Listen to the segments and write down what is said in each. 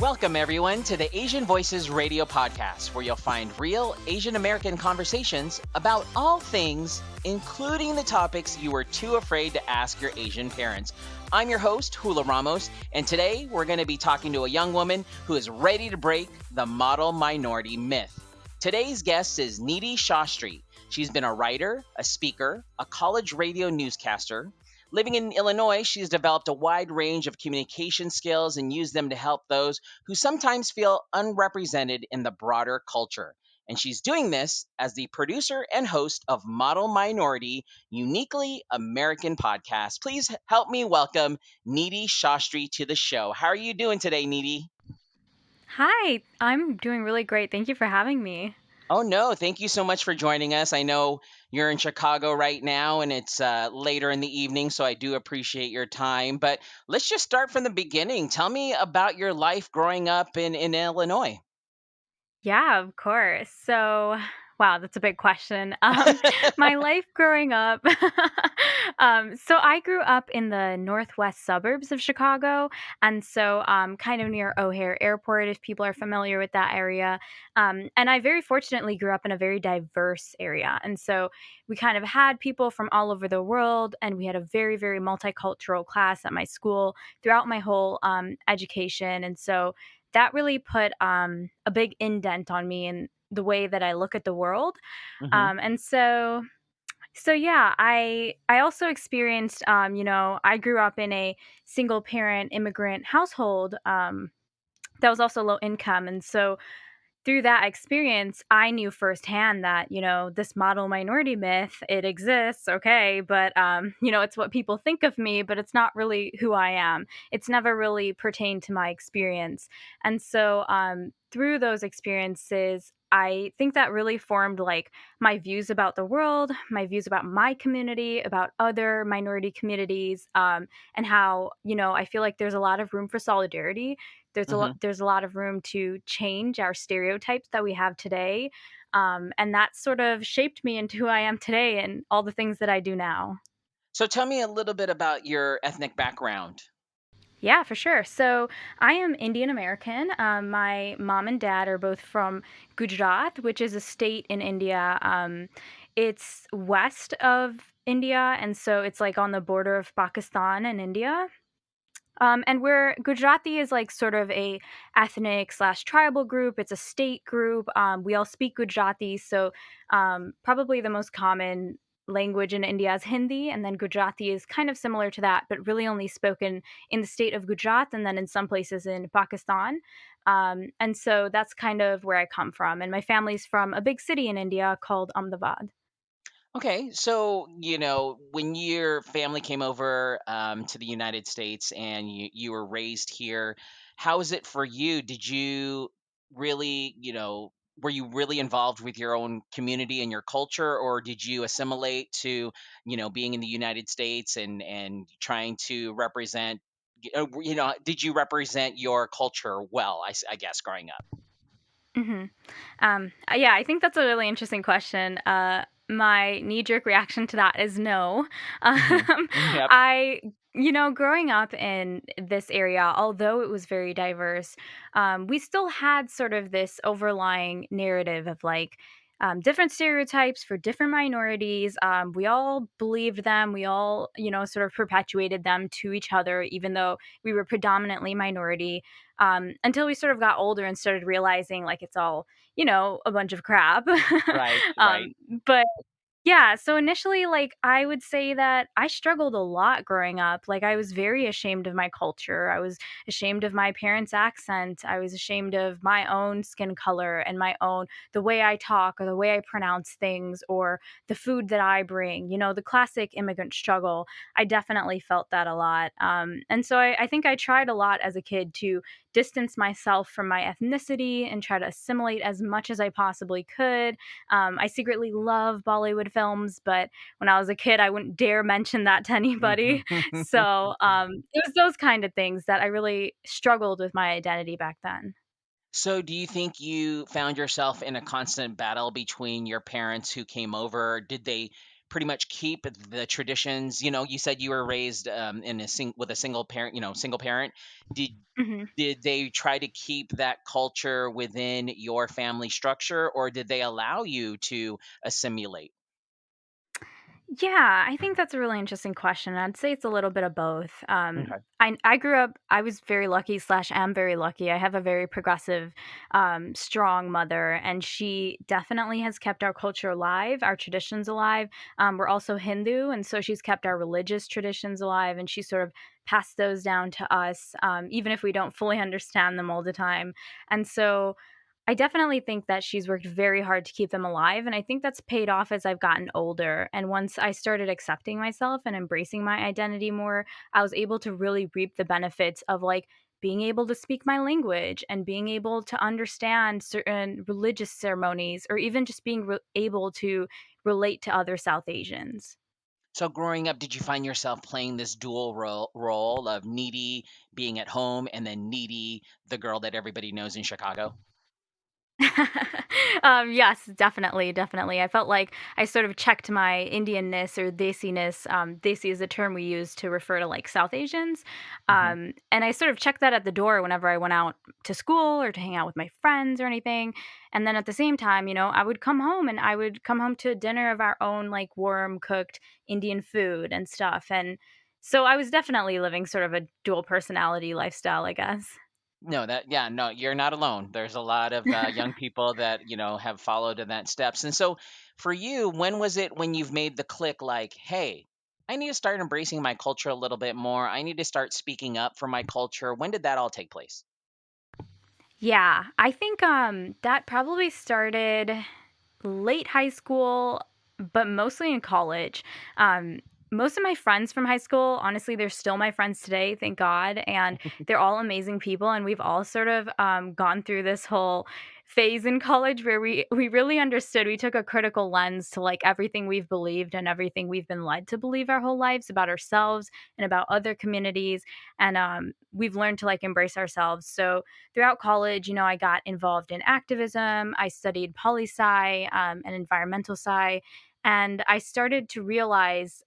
Welcome, everyone, to the Asian Voices Radio Podcast, where you'll find real Asian American conversations about all things, including the topics you were too afraid to ask your Asian parents. I'm your host, Hula Ramos, and today we're going to be talking to a young woman who is ready to break the model minority myth. Today's guest is Nidhi Shastri. She's been a writer, a speaker, a college radio newscaster. Living in Illinois, she's developed a wide range of communication skills and used them to help those who sometimes feel unrepresented in the broader culture. And she's doing this as the producer and host of Model Minority, Uniquely American podcast. Please help me welcome Nidhi Shastri to the show. How are you doing today, Nidhi? Hi, I'm doing really great. Thank you for having me. Oh, no. Thank you so much for joining us. I know you're in Chicago right now and it's later in the evening, so I do appreciate your time. But let's just start from the beginning. Tell me about your life growing up in Illinois. Yeah, of course. So, wow, that's a big question. My life growing up. So I grew up in the northwest suburbs of Chicago, and so kind of near O'Hare Airport, if people are familiar with that area. And I very fortunately grew up in a very diverse area, and so we kind of had people from all over the world, and we had a very, very multicultural class at my school throughout my whole education, and so that really put a big indent on me in the way that I look at the world. Hmm. And so yeah, I also experienced I grew up in a single parent immigrant household that was also low income, and so through that experience, I knew firsthand that, this model minority myth, it exists, okay, but it's what people think of me, but it's not really who I am. It's never really pertained to my experience. And so through those experiences, I think that really formed like my views about the world, my views about my community, about other minority communities, and how, I feel like there's a lot of room for solidarity. There's a lot of room to change our stereotypes that we have today, and that sort of shaped me into who I am today and all the things that I do now. So tell me a little bit about your ethnic background. Yeah, for sure. So I am Indian American. My mom and dad are both from Gujarat, which is a state in India. It's west of India, and so it's like on the border of Pakistan and India. And where Gujarati is like sort of a ethnic slash tribal group. It's a state group. We all speak Gujarati, so probably the most common language in India is Hindi, and then Gujarati is kind of similar to that, but really only spoken in the state of Gujarat, and then in some places in Pakistan. And so that's kind of where I come from, and my family's from a big city in India called Ahmedabad. Okay, so when your family came over to the United States and you were raised here, how is it for you? Did you really, were you really involved with your own community and your culture, or did you assimilate to, being in the United States and trying to represent, did you represent your culture well? I guess growing up. hmm yeah, I think that's a really interesting question. My knee jerk reaction to that is no. Hmm. Um, Yep. growing up in this area, although it was very diverse, we still had sort of this overlying narrative of like, different stereotypes for different minorities. We all believed them. We all, sort of perpetuated them to each other, even though we were predominantly minority, until we sort of got older and started realizing like it's all, a bunch of crap. Right, um, right. but yeah, so initially, like, I would say that I struggled a lot growing up. Like, I was very ashamed of my culture. I was ashamed of my parents' accent. I was ashamed of my own skin color and the way I talk or the way I pronounce things or the food that I bring, the classic immigrant struggle. I definitely felt that a lot. And so I think I tried a lot as a kid to distance myself from my ethnicity and try to assimilate as much as I possibly could. I secretly love Bollywood films, but when I was a kid, I wouldn't dare mention that to anybody. So it was those kind of things that I really struggled with my identity back then. So, do you think you found yourself in a constant battle between your parents who came over? Did they pretty much keep the traditions? You know, you said you were raised in with a single parent, single parent. Did Mhm. did they try to keep that culture within your family structure, or did they allow you to assimilate? Yeah, I think that's a really interesting question. I'd say it's a little bit of both. Okay. I grew up. I was very lucky slash am very lucky. I have a very progressive, strong mother, and she definitely has kept our culture alive, our traditions alive. We're also Hindu, and so she's kept our religious traditions alive, and she sort of passed those down to us, even if we don't fully understand them all the time. And so I definitely think that she's worked very hard to keep them alive, and I think that's paid off as I've gotten older, and once I started accepting myself and embracing my identity more, I was able to really reap the benefits of, like, being able to speak my language and being able to understand certain religious ceremonies or even just being able to relate to other South Asians. So growing up, did you find yourself playing this dual role of needy being at home and then needy, the girl that everybody knows in Chicago? Yes, definitely, definitely. I felt like I sort of checked my Indianness or Desiness. Desi is a term we use to refer to like South Asians. Hmm. And I sort of checked that at the door whenever I went out to school or to hang out with my friends or anything. And then at the same time, I would come home and I would come home to a dinner of our own, like warm cooked Indian food and stuff. And so I was definitely living sort of a dual personality lifestyle, I guess. No, yeah, no, you're not alone. There's a lot of young people that, have followed in that steps. And so for you, when was it when you've made the click like, hey, I need to start embracing my culture a little bit more. I need to start speaking up for my culture. When did that all take place? Yeah, I think that probably started late high school, but mostly in college. Um, Most of my friends from high school, honestly, they're still my friends today, thank God, and they're all amazing people. And we've all sort of gone through this whole phase in college where we really understood. We took a critical lens to like everything we've believed and everything we've been led to believe our whole lives about ourselves and about other communities, and we've learned to like embrace ourselves. So throughout college, I got involved in activism. I studied poli sci and environmental sci, and I started to realize,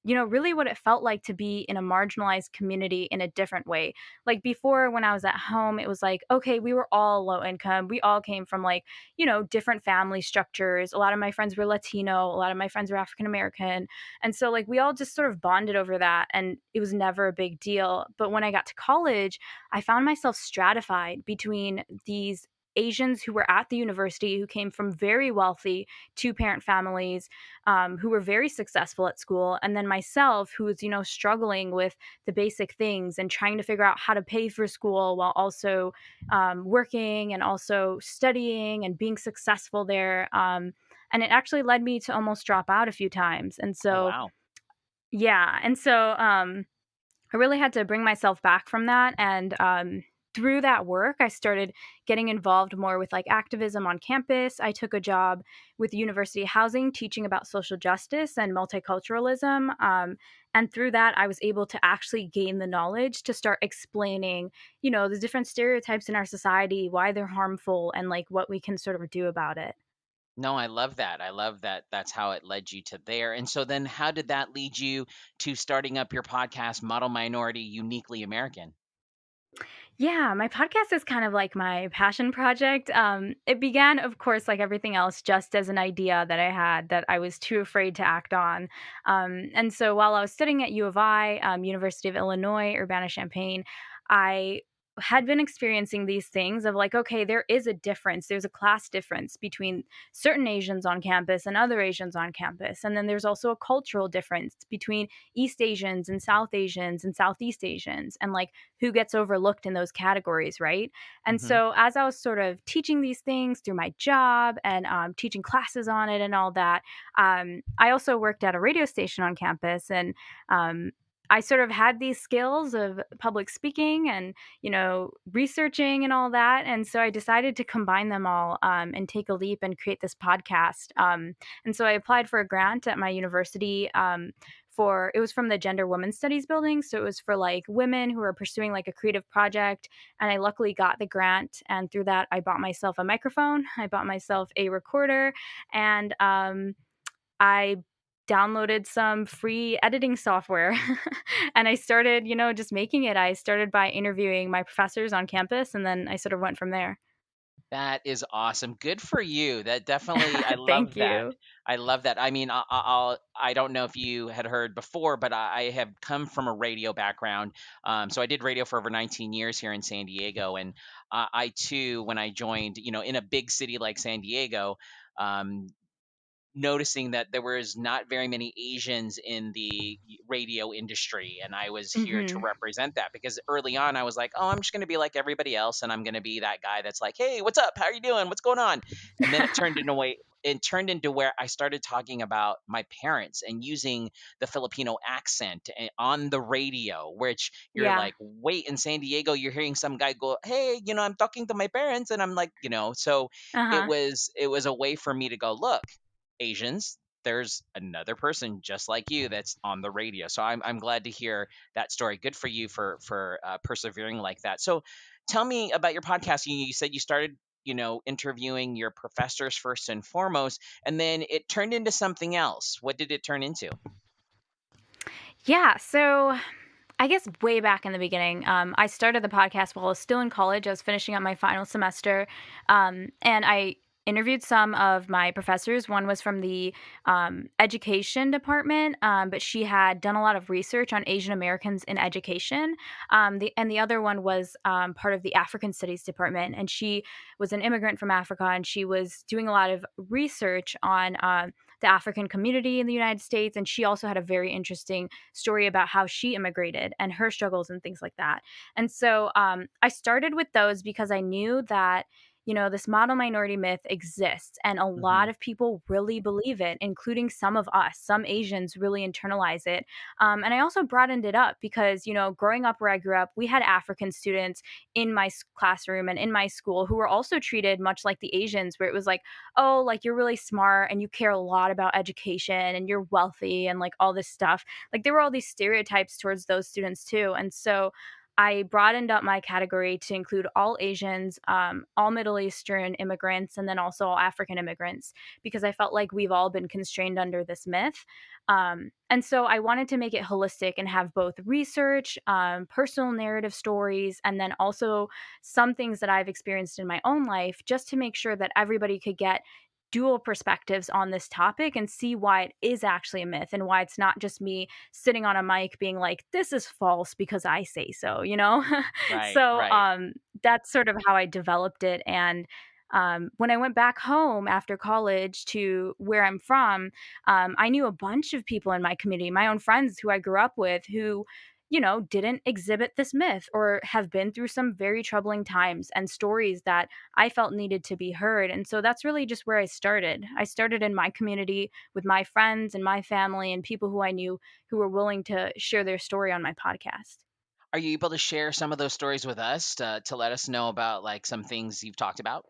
really what it felt like to be in a marginalized community in a different way. Like before, when I was at home, it was like, okay, we were all low income. We all came from like, different family structures. A lot of my friends were Latino. A lot of my friends were African American. And so, like, we all just sort of bonded over that. And it was never a big deal. But when I got to college, I found myself stratified between these Asians who were at the university who came from very wealthy two parent families, who were very successful at school, and then myself who was, struggling with the basic things and trying to figure out how to pay for school while also working and also studying and being successful there. And it actually led me to almost drop out a few times. And Oh, so, wow. yeah. And so, I really had to bring myself back from that, and through that work, I started getting involved more with like activism on campus. I took a job with university housing, teaching about social justice and multiculturalism. And through that, I was able to actually gain the knowledge to start explaining, the different stereotypes in our society, why they're harmful, and like what we can sort of do about it. No, I love that. I love that that's how it led you to there. And so then how did that lead you to starting up your podcast, Model Minority Uniquely American? Yeah, my podcast is kind of like my passion project. It began, of course, like everything else, just as an idea that I had that I was too afraid to act on. And so while I was studying at U of I, University of Illinois, Urbana-Champaign, I had been experiencing these things of like, okay, there is a difference. There's a class difference between certain Asians on campus and other Asians on campus. And then there's also a cultural difference between East Asians and South Asians and Southeast Asians. And like, who gets overlooked in those categories, right? And Hmm. so, as I was sort of teaching these things through my job and teaching classes on it and all that, I also worked at a radio station on campus, and um, I sort of had these skills of public speaking and researching and all that, and so I decided to combine them all and take a leap and create this podcast. And so I applied for a grant at my university, for it was from the Gender Women's Studies building, so it was for like women who are pursuing like a creative project, and I luckily got the grant, and through that I bought myself a microphone, I bought myself a recorder, and I downloaded some free editing software and I started, just making it. I started by interviewing my professors on campus and then I sort of went from there. That is awesome. Good for you. That definitely, I Thank love that. you. I love that. I mean, I don't know if you had heard before, but I have come from a radio background. So I did radio for over 19 years here in San Diego, and I too, when I joined, in a big city like San Diego, um, noticing that there was not very many Asians in the radio industry, and I was here to Mhm. represent that because early on I was like, "Oh, I'm just going to be like everybody else, and I'm going to be that guy that's like, hey, what's up? How are you doing? What's going on?" And then it turned into where I started talking about my parents and using the Filipino accent on the radio, which you're Yeah. like, wait, in San Diego, you're hearing some guy go, "Hey, I'm talking to my parents," and I'm like, so it Uh-huh. was a way for me to go, look, Asians, there's another person just like you that's on the radio. So I'm glad to hear that story. Good for you for persevering like that. So tell me about your podcast. You said you started, interviewing your professors first and foremost, and then it turned into something else. What did it turn into? Yeah, so I guess way back in the beginning, I started the podcast while I was still in college. I was finishing up my final semester, and I interviewed some of my professors. One was from the education department, but she had done a lot of research on Asian Americans in education. The other one was part of the African Studies department, and she was an immigrant from Africa, and she was doing a lot of research on the African community in the United States, and she also had a very interesting story about how she immigrated and her struggles and things like that. And so I started with those because I knew that, this model minority myth exists and a Hmm. lot of people really believe it, including some of us. Some Asians really internalize it. And I also broadened it up because, growing up where I grew up, we had African students in my classroom and in my school who were also treated much like the Asians, where it was like, oh, like you're really smart and you care a lot about education and you're wealthy and like all this stuff. Like there were all these stereotypes towards those students too. And so I broadened up my category to include all Asians, all Middle Eastern immigrants, and then also all African immigrants, because I felt like we've all been constrained under this myth. And so I wanted to make it holistic and have both research, personal narrative stories, and then also some things that I've experienced in my own life, just to make sure that everybody could get dual perspectives on this topic and see why it is actually a myth and why it's not just me sitting on a mic being like, this is false because I say so. Right, so right. that's sort of how I developed it. And when I went back home after college to where I'm from, I knew a bunch of people in my community, my own friends who I grew up with, who didn't exhibit this myth or have been through some very troubling times and stories that I felt needed to be heard. And so that's really just where I started. I started in my community with my friends and my family and people who I knew who were willing to share their story on my podcast. Are you able to share some of those stories with us to let us know about like some things you've talked about?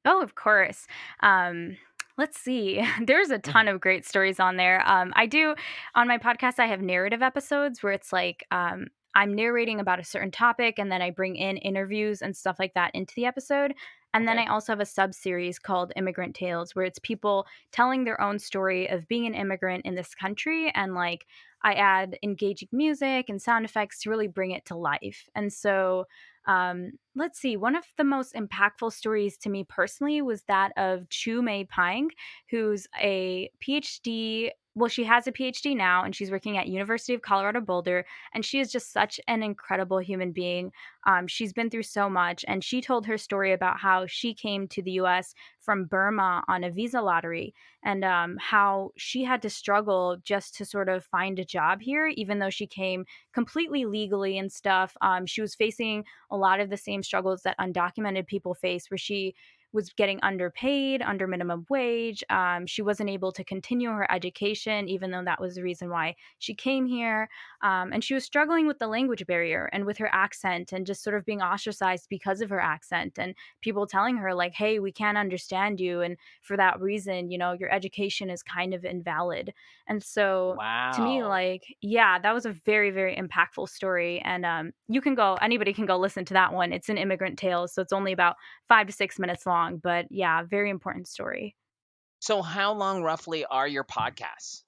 Oh, of course. Um, let's see. There's a ton of great stories on there. I do on my podcast. I have narrative episodes where it's like I'm narrating about a certain topic, and then I bring in interviews and stuff like that into the episode. And then Okay. I also have a sub series called Immigrant Tales, where it's people telling their own story of being an immigrant in this country, and like I add engaging music and sound effects to really bring it to life. And so let's see. One of the most impactful stories to me personally was that of Chu Mei Pang, who's a PhD. Well, she has a PhD now, and she's working at University of Colorado Boulder. And she is just such an incredible human being. She's been through so much, and she told her story about how she came to the U.S. from Burma on a visa lottery, and how she had to struggle just to sort of find a job here, even though she came completely legally and stuff. She was facing a lot of the same struggles that undocumented people face, where she was getting underpaid, under minimum wage. She wasn't able to continue her education, even though that was the reason why she came here. And she was struggling with the language barrier and with her accent and just sort of being ostracized because of her accent. And people telling her, like, hey, we can't understand you. And for that reason, your education is kind of invalid. And so to me, Wow. like, yeah, that was a very, very impactful story. And anybody can go listen to that one. It's an Immigrant Tales, so it's only about 5 to 6 minutes long. But yeah, very important story. So how long roughly are your podcasts?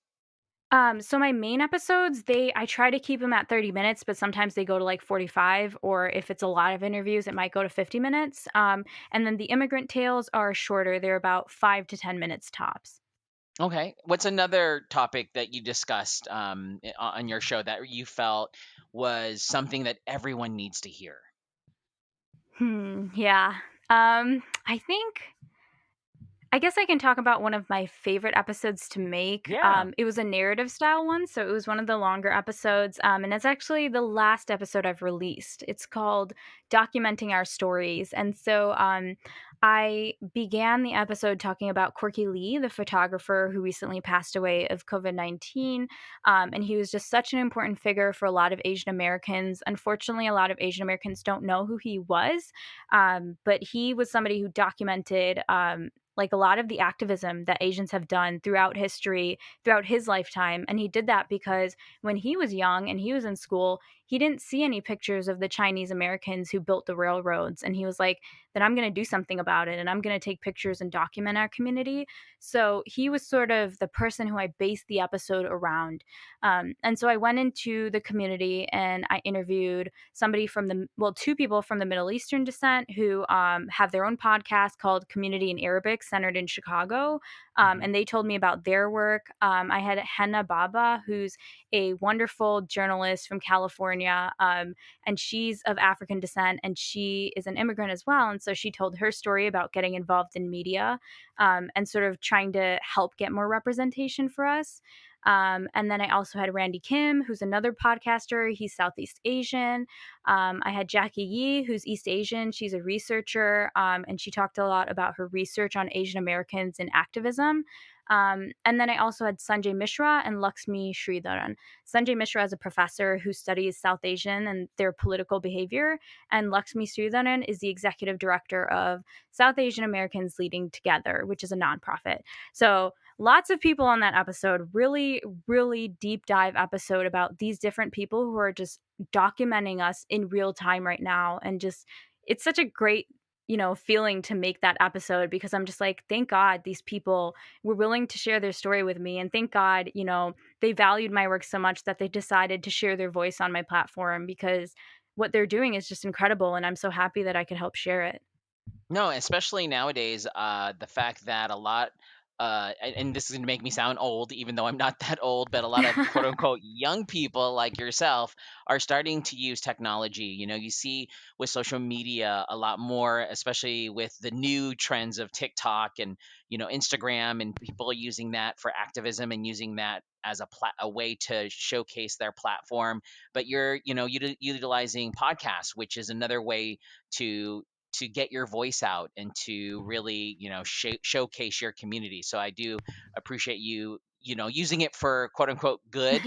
So my main episodes, I try to keep them at 30 minutes, but sometimes they go to like 45, or if it's a lot of interviews, it might go to 50 minutes. And then the immigrant tales are shorter. They're about 5 to 10 minutes tops. Okay. What's another topic that you discussed on your show that you felt was something that everyone needs to hear? Yeah. I think I guess I can talk about one of my favorite episodes to make. Yeah. It was a narrative style one, so it was one of the longer episodes, and it's actually the last episode I've released. It's called "Documenting Our Stories," and so I began the episode talking about Corky Lee, the photographer who recently passed away of COVID-19, and he was just such an important figure for a lot of Asian Americans. Unfortunately, a lot of Asian Americans don't know who he was, but he was somebody who documented. Like a lot of the activism that Asians have done throughout history, throughout his lifetime. And he did that because when he was young and he was in school, he didn't see any pictures of the Chinese Americans who built the railroads. And he was like, then I'm going to do something about it. And I'm going to take pictures and document our community. So he was sort of the person who I based the episode around. And so I went into the community and I interviewed somebody from two people from the Middle Eastern descent who have their own podcast called Community in Arabic, centered in Chicago. Hmm. And they told me about their work. I had Henna Baba, who's a wonderful journalist from California, and she's of African descent, and she is an immigrant as well. And so she told her story about getting involved in media and sort of trying to help get more representation for us. And then I also had Randy Kim, who's another podcaster. He's Southeast Asian. I had Jackie Yee, who's East Asian. She's a researcher, and she talked a lot about her research on Asian Americans and activism. And then I also had Sanjay Mishra and Lakshmi Sridharan. Sanjay Mishra is a professor who studies South Asian and their political behavior, and Lakshmi Sridharan is the executive director of South Asian Americans Leading Together, which is a nonprofit. So lots of people on that episode, really, really deep dive episode about these different people who are just documenting us in real time right now. And just, it's such a great, feeling to make that episode because I'm just like, thank God these people were willing to share their story with me. And thank God, they valued my work so much that they decided to share their voice on my platform because what they're doing is just incredible. And I'm so happy that I could help share it. No, especially nowadays, the fact that a lot, and this is going to make me sound old, even though I'm not that old, but a lot of quote unquote young people like yourself are starting to use technology. You see with social media a lot more, especially with the new trends of TikTok and, Instagram, and people are using that for activism and using that as a way to showcase their platform. But you're, utilizing podcasts, which is another way to get your voice out and to really showcase your community. So I do appreciate you using it for quote unquote good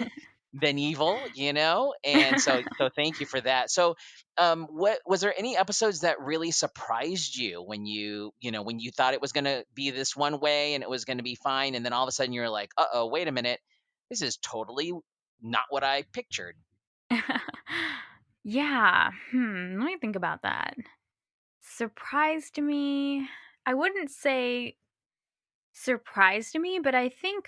than evil, and so thank you for that. So what was there any episodes that really surprised you when you thought it was going to be this one way and it was going to be fine, and then all of a sudden you're like, uh-oh, wait a minute, this is totally not what I pictured? Yeah. Let me think about that. Surprised me. I wouldn't say surprised me, but I think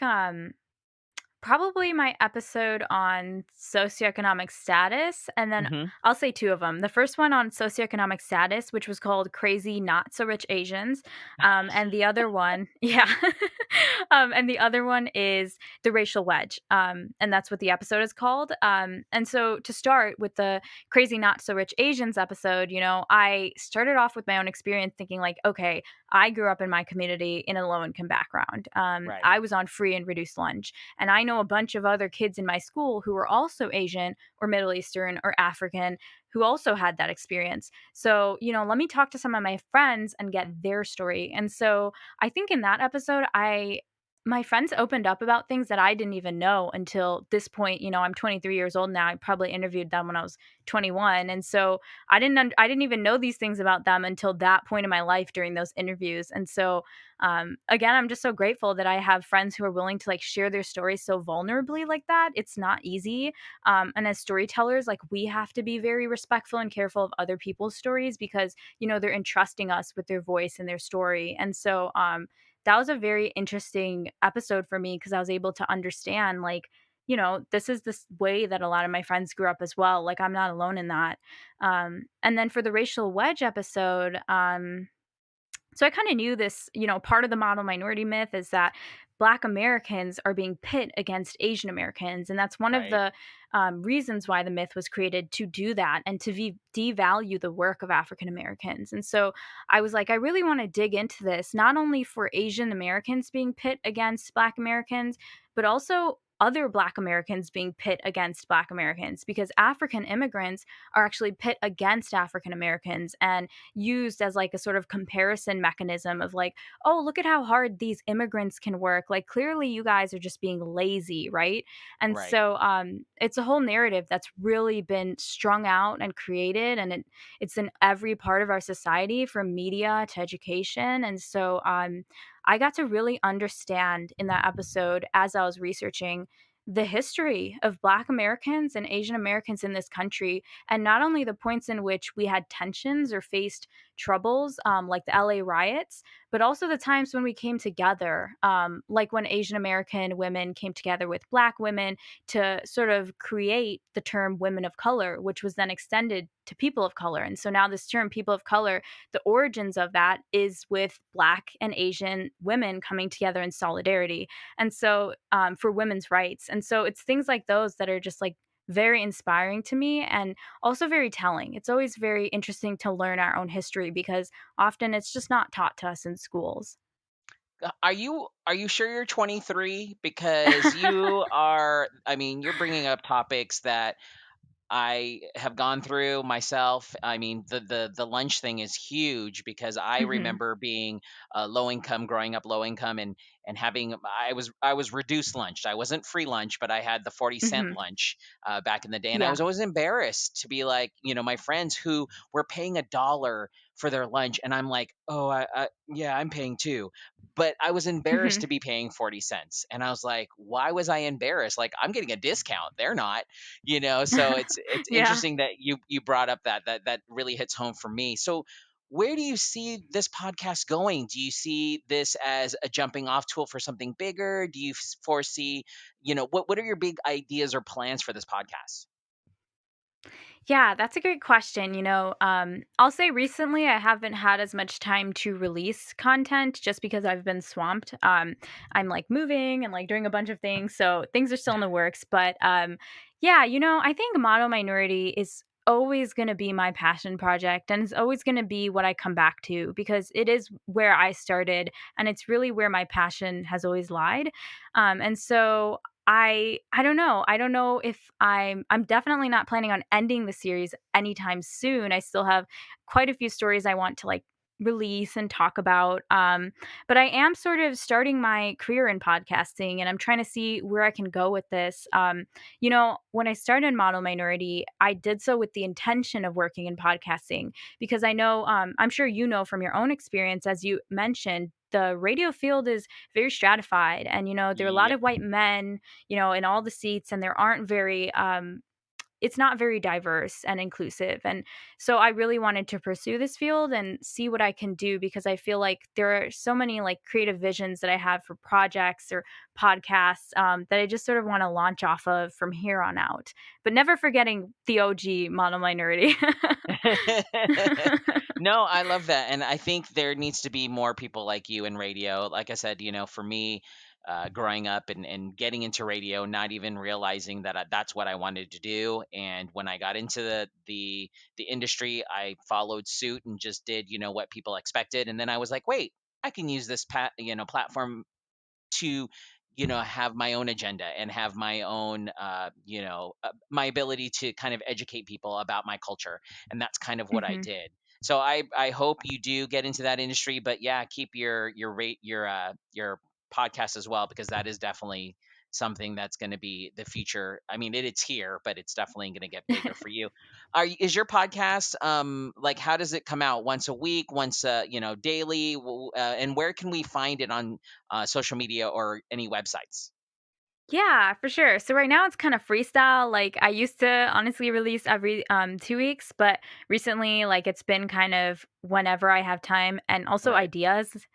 probably my episode on socioeconomic status, and then Hmm. I'll say two of them. The first one on socioeconomic status, which was called "Crazy Not So Rich Asians," and the other one, yeah, and the other one is the racial wedge, and that's what the episode is called. And so to start with the "Crazy Not So Rich Asians" episode, I started off with my own experience, thinking like, okay, I grew up in my community in a low income background. Right. I was on free and reduced lunch. And I know a bunch of other kids in my school who were also Asian or Middle Eastern or African who also had that experience. So, let me talk to some of my friends and get their story. And so I think in that episode, my friends opened up about things that I didn't even know until this point. I'm 23 years old now. I probably interviewed them when I was 21. And so I didn't even know these things about them until that point in my life during those interviews. And so again, I'm just so grateful that I have friends who are willing to like share their stories so vulnerably like that. It's not easy. And as storytellers, like we have to be very respectful and careful of other people's stories because, they're entrusting us with their voice and their story. And so that was a very interesting episode for me because I was able to understand like this is this way that a lot of my friends grew up as well. Like, I'm not alone in that. And then for the racial wedge episode, so I kind of knew this, part of the model minority myth is that Black Americans are being pit against Asian Americans. And that's one of Right. the reasons why the myth was created, to do that and to devalue the work of African Americans. And so I was like, I really want to dig into this, not only for Asian Americans being pit against Black Americans, but also other Black Americans being pit against Black Americans, because African immigrants are actually pit against African Americans and used as like a sort of comparison mechanism of like, oh, look at how hard these immigrants can work. Like, clearly you guys are just being lazy, right? And Right. so it's a whole narrative that's really been strung out and created, and it's in every part of our society, from media to education. And so I got to really understand in that episode, as I was researching, the history of Black Americans and Asian Americans in this country, and not only the points in which we had tensions or faced troubles, like the LA riots, but also the times when we came together, like when Asian American women came together with Black women to sort of create the term women of color, which was then extended to people of color. And so now this term people of color, the origins of that is with Black and Asian women coming together in solidarity. And so for women's rights. And so it's things like those that are just like very inspiring to me, and also very telling. It's always very interesting to learn our own history, because often it's just not taught to us in schools. Are you sure you're 23? Because you are, I mean, you're bringing up topics that I have gone through myself. I mean, the lunch thing is huge because I Hmm. remember being low income, growing up low income, and having I was reduced lunch. I wasn't free lunch, but I had the 40 cent Hmm. lunch back in the day, and I Yeah. was always embarrassed to be like, my friends who were paying $1 for their lunch, and I'm like, oh, yeah, I'm paying too. But I was embarrassed Hmm. to be paying 40 cents. And I was like, why was I embarrassed? Like, I'm getting a discount. They're not, so it's Yeah. interesting that you brought up that really hits home for me. So where do you see this podcast going? Do you see this as a jumping off tool for something bigger? Do you foresee, what are your big ideas or plans for this podcast? Yeah, that's a great question. I'll say recently I haven't had as much time to release content, just because I've been swamped. I'm like moving and like doing a bunch of things, so things are still in the works. But yeah, I think model minority is always going to be my passion project, and it's always going to be what I come back to, because it is where I started, and it's really where my passion has always lied. And so I don't know. I don't know if I'm definitely not planning on ending the series anytime soon. I still have quite a few stories I want to like release and talk about. But I am sort of starting my career in podcasting, and I'm trying to see where I can go with this. When I started Model Minority, I did so with the intention of working in podcasting, because I know, I'm sure you know from your own experience, as you mentioned, the radio field is very stratified, and there are a lot Yep. of white men, in all the seats, and there aren't very it's not very diverse and inclusive. And so I really wanted to pursue this field and see what I can do, because I feel like there are so many like creative visions that I have for projects or podcasts, that I just sort of want to launch off of from here on out, but never forgetting the OG model minority. No, I love that. And I think there needs to be more people like you in radio. Like I said, for me, growing up and getting into radio, not even realizing that that's what I wanted to do. And when I got into the industry, I followed suit and just did, what people expected. And then I was like, wait, I can use this platform to have my own agenda and have my own my ability to kind of educate people about my culture, and that's kind of what I Hmm. did. So I hope you do get into that industry, but yeah, keep your rate your podcast as well, because that is definitely something that's going to be the future. I mean, it's here, but it's definitely going to get bigger for you. Is your podcast like, how does it come out? Once a week, once daily? And where can we find it on social media or any websites? Yeah, for sure. So right now it's kind of freestyle. Like, I used to honestly release every 2 weeks, but recently like it's been kind of whenever I have time, and also Right. ideas,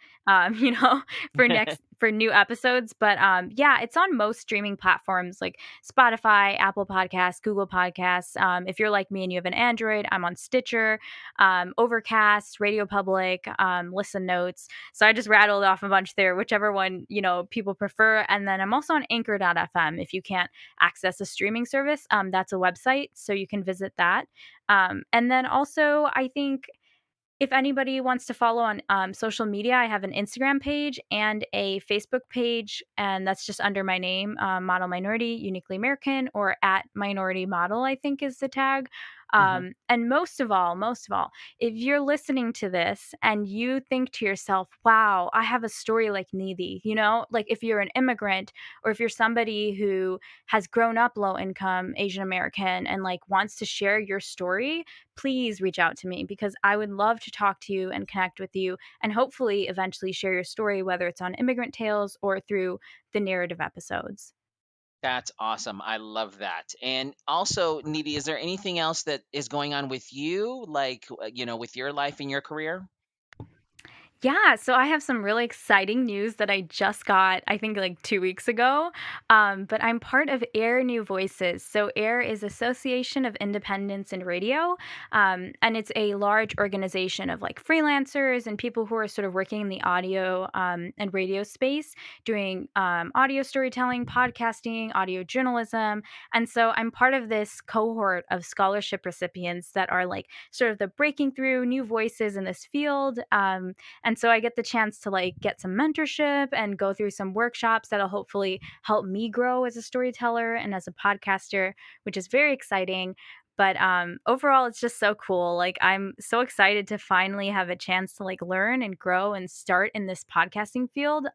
you know, for next for new episodes. But yeah, it's on most streaming platforms like Spotify, Apple Podcasts, Google Podcasts. If you're like me and you have an Android, I'm on Stitcher, Overcast, Radio Public, Listen Notes. So I just rattled off a bunch there, whichever one, people prefer. And then I'm also on anchor.fm. If you can't access a streaming service, that's a website. So you can visit that. And then also, I think if anybody wants to follow on social media, I have an Instagram page and a Facebook page, and that's just under my name, Model Minority Uniquely American, or at Minority Model, I think is the tag. Hmm. And most of all, if you're listening to this and you think to yourself, wow, I have a story like Nidhi, like if you're an immigrant or if you're somebody who has grown up low income Asian American and like wants to share your story, please reach out to me because I would love to talk to you and connect with you and hopefully eventually share your story, whether it's on Immigrant Tales or through the narrative episodes. That's awesome. I love that. And also, Needy, is there anything else that is going on with you, like, with your life and your career? Yeah, so I have some really exciting news that I just got, I think like 2 weeks ago. But I'm part of AIR New Voices. So AIR is Association of Independents in Radio, and it's a large organization of like freelancers and people who are sort of working in the audio and radio space, doing audio storytelling, podcasting, audio journalism. And so I'm part of this cohort of scholarship recipients that are like sort of the breaking through new voices in this field. And so I get the chance to like get some mentorship and go through some workshops that'll hopefully help me grow as a storyteller and as a podcaster, which is very exciting. But overall, it's just so cool. Like I'm so excited to finally have a chance to like learn and grow and start in this podcasting field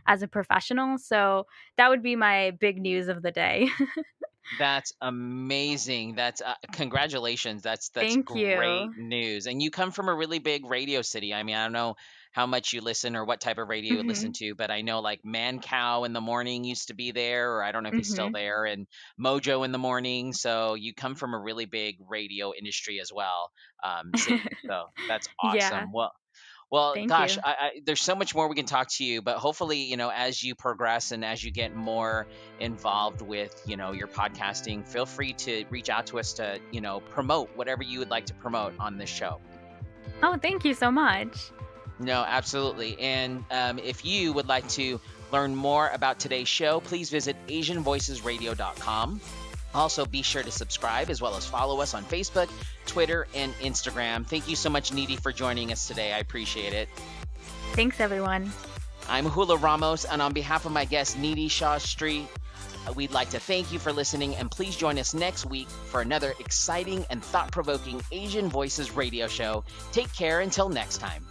as a professional. So that would be my big news of the day. That's amazing. That's congratulations. That's Thank great you. news. And you come from a really big radio city. I mean, I don't know how much you listen or what type of radio you listen Hmm. to, but I know like Man Cow in the morning used to be there, or I don't know if he's still Hmm. there, and Mojo in the morning. So you come from a really big radio industry as well, city. So that's Yeah. awesome. Well, Thank gosh, you. there's so much more we can talk to you, but hopefully, as you progress and as you get more involved with, your podcasting, feel free to reach out to us to, promote whatever you would like to promote on this show. Oh, thank you so much. No, absolutely. And if you would like to learn more about today's show, please visit AsianVoicesRadio.com. Also, be sure to subscribe as well as follow us on Facebook, Twitter, and Instagram. Thank you so much, Needy, for joining us today. I appreciate it. Thanks, everyone. I'm Hula Ramos, and on behalf of my guest, Nidhi Shastri, we'd like to thank you for listening, and please join us next week for another exciting and thought-provoking Asian Voices radio show. Take care until next time.